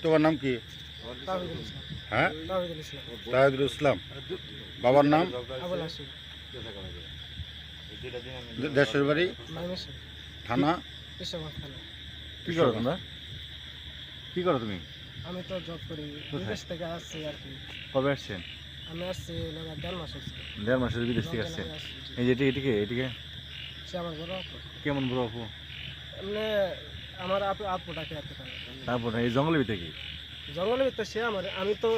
তোমার নাম কি? তাওহিদুল ইসলাম। হ্যাঁ, তাওহিদুল ইসলাম। তাহিদুল ইসলাম। বাবার নাম? আবুল হাসিম। দেশের বাড়ি? ময়মনসিংহ। থানা? ঈশ্বরগঞ্জ থানা। কি করো তোমরা? কি করো তুমি? আমি তো জব করি, বিদেশ থেকে আসছি আর কি। কবে আসছেন? আমি আসছি 1.5 মাস হচ্ছে। 1.5 মাসের বিদেশ থেকে আসছেন। রমজানে আসছি, জি। এই যে এটিকে সে আমার বড় আপু। কেমন বড় আপু? এমনি আমার আপুটাকে আর কি তাহলে। তারপর এই জঙ্গলের ভিতরে কি? জঙ্গলের ভিতরে সে আমার, আমি তো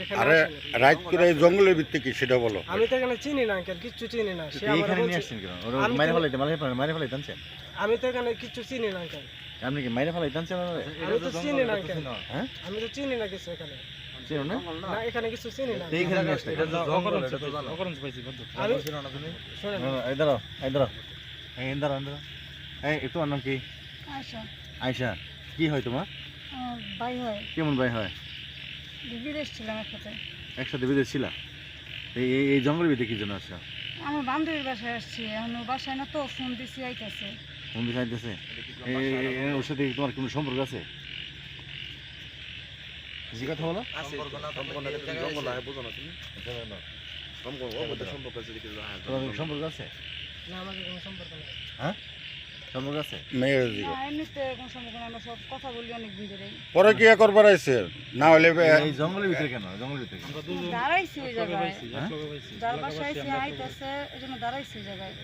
এখানে আরে আসিনি। রাইত করে এই জঙ্গলের ভিত্তি কি সেটা বলো। আমি তো এখানে চিনি না আঙ্কেল, কিচ্ছু চিনি না। সে তো আমার এইখানে নিয়ে বলছে, আসছেন কেন? আমি মাইরে তো- ফেলাইতে আনছেন? আমি তো এখানে কিচ্ছু চিনি না আঙ্কেল। আপনি কি মাইরে ফেলাইতে আনছেন? আমি তো চিনি না আঙ্কেল। হ্যাঁ, আমি তো চিনি না কিছু এখানে। চিনো না? না, এখানে কিছু চিনি না। তো এইখানে নিয়ে আসলেন? আমি শোনেন, এই দাঁড়াও। এই তোমার নাম কি? আচ্ছা, আয়শা। কি হয় তোমার? আমার ভাই হয়, কেমন ভাই হয়? বিদেশ ছিলাম একসাথে। একসাথে বিদেশ ছিলা? এই জঙ্গলের ভিতরে কি জন্য আসছো? আমার বান্ধবীর বাসায় আসছি, এখন ও বাসায় না তো, ফোন দিছি আইতাছে। বন্ধু চাইতেছে? ওর সাথে কি তোমার কোনো সম্পর্ক আছে? জি কথা বলো। তোমার কোনো সম্পর্ক আছে? না আমাকে কোনো সম্পর্ক নেই। হ্যাঁ, সম্পর্ক আছে? মেয়ের না, দিকে এমনিতে কোনো সম্পর্ক নেই, আমরা সব কথা বলি অনেক দিন ধরে। পরে কি করবার আইছে? না হলে এই জঙ্গলের ভিতরে কেন? জঙ্গলের ভিতরে কেন? দাঁড়াইছি ওই জায়গায়, হ্যাঁ? যার বাসায় আইছি আইতাছে, এই জন্য দাঁড়াইছি ওই জায়গায়।